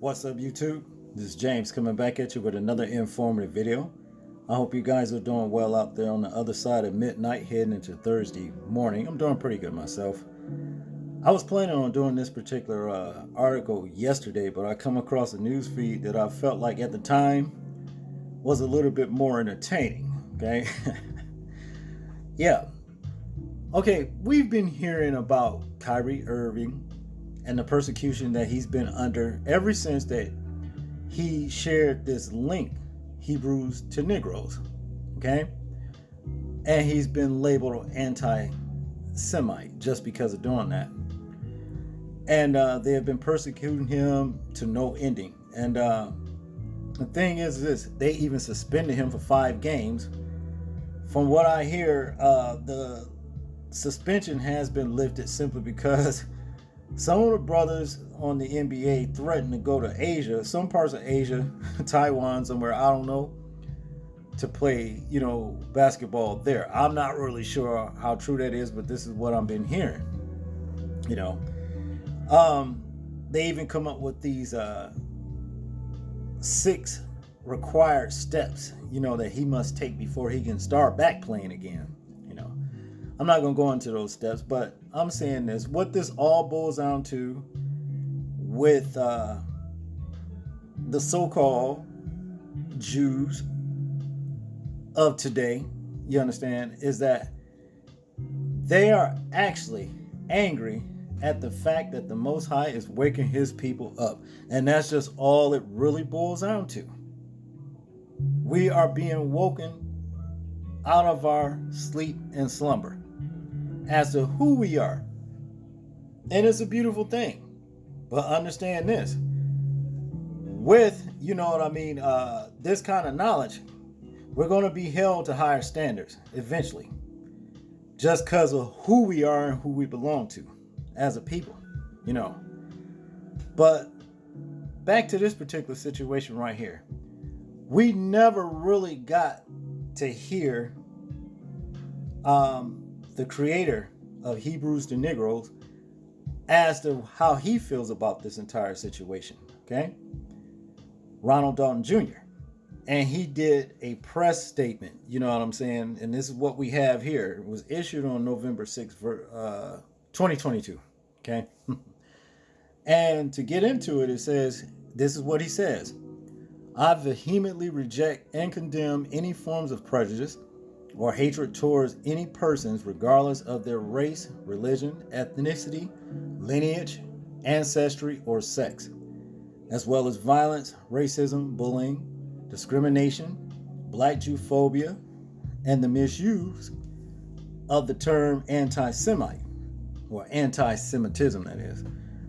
What's up, YouTube? This is James coming back at you with another informative video. I hope you guys are doing well out there on the other side of midnight heading into Thursday morning. I'm doing pretty good myself. I was planning on doing this particular article yesterday, but I come across a news feed that I felt like at the time was a little bit more entertaining. Okay. Yeah. Okay, we've been hearing about Kyrie Irving and the persecution that he's been under ever since that he shared this link, Hebrews to Negroes. Okay? And he's been labeled anti-Semite just because of doing that. And they have been persecuting him to no ending. And the thing is this, they even suspended him for 5 games. From what I hear, the suspension has been lifted simply because some of the brothers on the NBA threatened to go to Asia, some parts of Asia, Taiwan, somewhere, I don't know, to play, basketball there. I'm not really sure how true that is, but this is what I've been hearing. They even come up with these 6 required steps, that he must take before he can start back playing again. I'm not going to go into those steps, but I'm saying this. What this all boils down to with the so-called Jews of today, you understand, is that they are actually angry at the fact that the Most High is waking his people up. And that's just all it really boils down to. We are being woken out of our sleep and slumber as to who we are. And it's a beautiful thing. But understand this. With, this kind of knowledge, we're going to be held to higher standards eventually. Just because of who we are and who we belong to as a people, But back to this particular situation right here. We never really got to hear the creator of Hebrews to Negroes as to how he feels about this entire situation. Okay, Ronald Dalton Jr. And he did a press statement. You know what I'm saying? And this is what we have here. It was issued on November 6th, 2022. Okay. And to get into it, it says, this is what he says. I vehemently reject and condemn any forms of prejudice or hatred towards any persons regardless of their race, religion, ethnicity, lineage, ancestry, or sex, as well as violence, racism, bullying, discrimination, black Jewphobia, and the misuse of the term anti-Semite, or anti-Semitism, that is.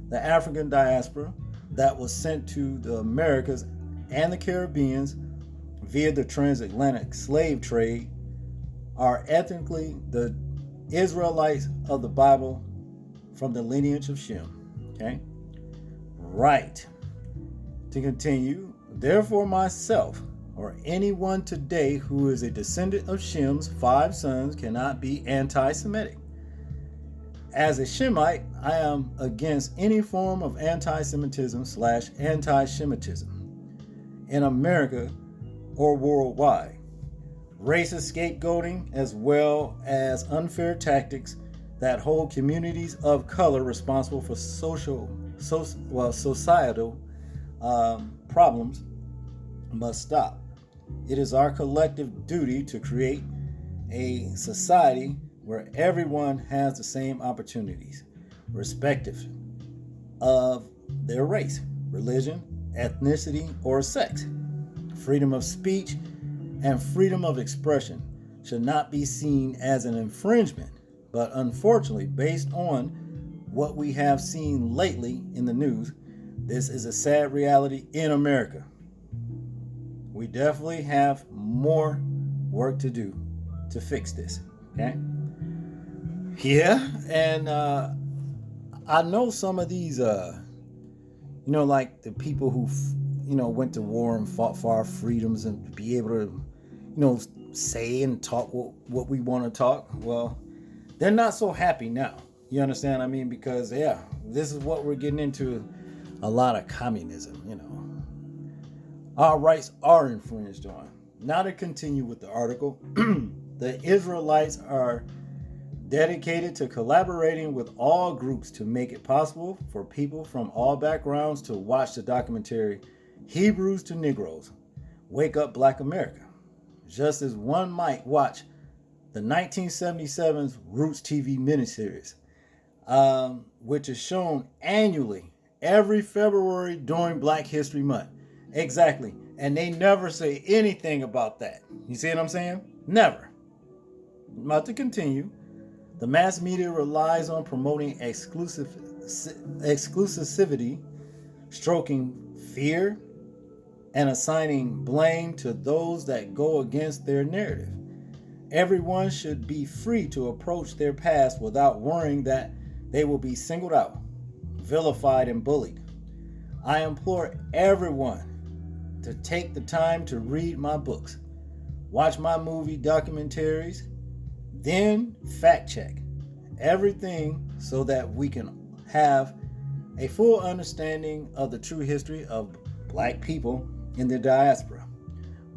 The African diaspora that was sent to the Americas and the Caribbeans via the transatlantic slave trade are ethnically the Israelites of the Bible from the lineage of Shem. Okay? Right. To continue, therefore myself, or anyone today who is a descendant of Shem's 5 sons cannot be anti-Semitic. As a Shemite, I am against any form of anti-Semitism/anti-Shemitism in America or worldwide. Racist scapegoating, as well as unfair tactics that hold communities of color responsible for societal problems must stop. It is our collective duty to create a society where everyone has the same opportunities, respective of their race, religion, ethnicity, or sex. Freedom of speech and freedom of expression should not be seen as an infringement, but unfortunately, based on what we have seen lately in the news, this is a sad reality in America. We definitely have more work to do to fix this, okay? Yeah, and I know some of these, like the people who, went to war and fought for our freedoms and be able to, say and talk what we want to talk. Well, they're not so happy now. You understand what I mean? Because, this is what we're getting into a lot of communism, Our rights are infringed on. Now to continue with the article, the Israelites are dedicated to collaborating with all groups to make it possible for people from all backgrounds to watch the documentary Hebrews to Negroes, Wake Up Black America, just as one might watch the 1977's Roots TV miniseries, which is shown annually every February during Black History Month. Exactly. And they never say anything about that. You see what I'm saying? Never. I'm about to continue. The mass media relies on promoting exclusivity, stroking fear, and assigning blame to those that go against their narrative. Everyone should be free to approach their past without worrying that they will be singled out, vilified, and bullied. I implore everyone to take the time to read my books, watch my movie documentaries, then fact check everything so that we can have a full understanding of the true history of Black people in the diaspora,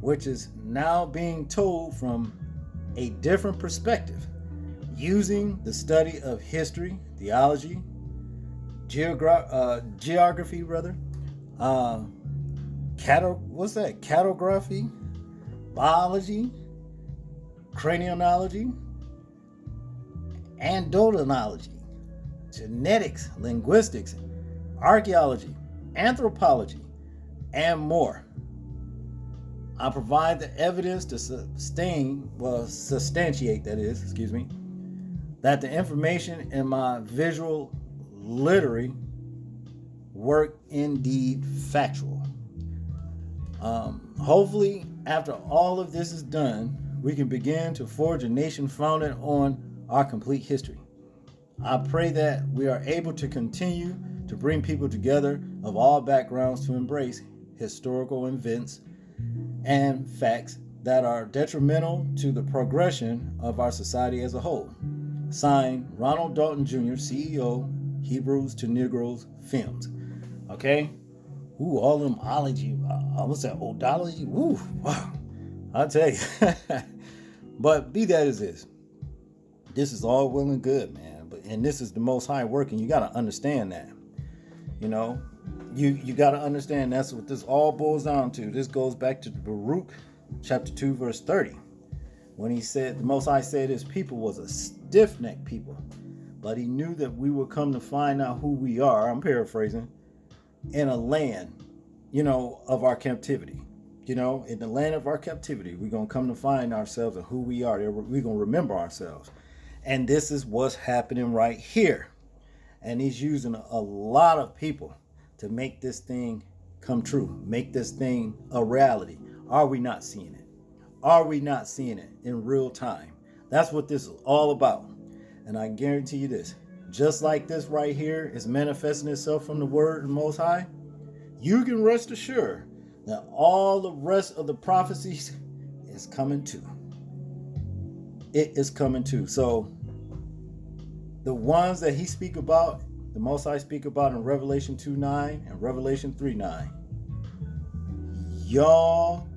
which is now being told from a different perspective, using the study of history, theology, geography, cartography, biology, craniology, endodontology, genetics, linguistics, archaeology, anthropology, and more. I provide the evidence to substantiate that the information in my visual literary work indeed factual. Hopefully, after all of this is done, we can begin to forge a nation founded on our complete history. I pray that we are able to continue to bring people together of all backgrounds to embrace historical events and facts that are detrimental to the progression of our society as a whole. Signed, Ronald Dalton Jr., CEO, Hebrews to Negroes Films. Okay? Ooh, all them what's that, odology? Ooh, wow. I'll tell you. But be that as is. This is all well and good, man. And this is the Most High working. You got to understand that. You got to understand that's what this all boils down to. This goes back to Baruch chapter 2, verse 30. When he said, the Most High said his people was a stiff-necked people. But he knew that we would come to find out who we are. I'm paraphrasing. In a land, of our captivity. In the land of our captivity, we're going to come to find ourselves and who we are. We're going to remember ourselves. And this is what's happening right here. And he's using a lot of people to make this thing come true, make this thing a reality. Are we not seeing it? Are we not seeing it in real time? That's what this is all about. And I guarantee you this, just like this right here is manifesting itself from the word of the Most High, you can rest assured that all the rest of the prophecies is coming too. It is coming too. So the ones that he speak about, the Most High speak about in Revelation 2:9 and Revelation 3:9, y'all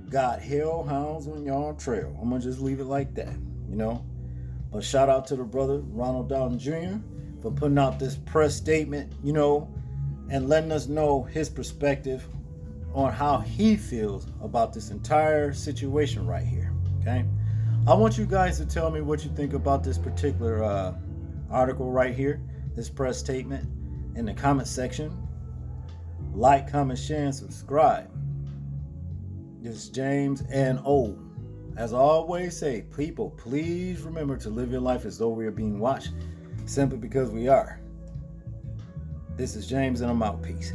got hellhounds on y'all trail. I'm gonna just leave it like that, But shout out to the brother Ronald Dalton Jr. for putting out this press statement, and letting us know his perspective on how he feels about this entire situation right here. Okay, I want you guys to tell me what you think about this particular article right here, this press statement, in the comment section. Like, comment, share, and subscribe. This is James and O. As I always say, people, please remember to live your life as though we are being watched, simply because we are. This is James, and I'm out. Peace.